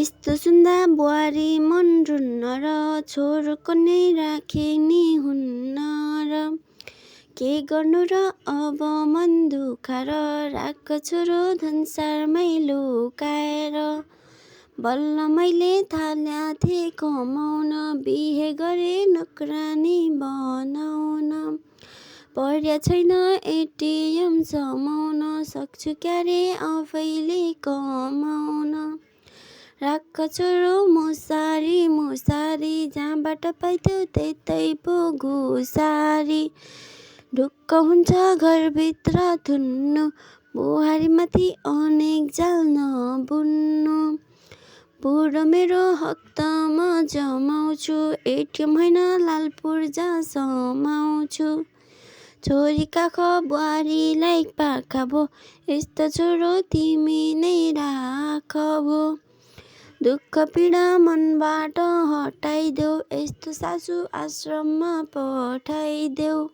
यस्तो सुन्दा बुहारी मन रुन्न र छोरोको नै राखे नि हुन्न र के गर्नु र अब मन दुखा र राख छोरो धनसारमै लुकाएर बल्ल मैले थाल्या थिएँ कमाउन बिहे गरे नोकरानी बनाउन पर्या छैन एटिएम समाउन सक्छु क्यारे आफैले कमाउन राख छोरो मुसारी जहाँबाट पाइदेऊ त्यतै पो घुसारी ढुक्क हुन्छ घरभित्र थुन्नु बुहारीमाथि अनेक जाल नबुन्नु बुढो मेरो हक त म जमाउँछु एटिएम होइन लाल पूर्जा समाउँछु छोरी काख बुहारीलाई पाखा भो यस्तो छोरो तिमी नै राख भो दुःख पीडा मनबाट हटाइदेऊ यस्तो सासु आश्रममा पठाइदेऊ।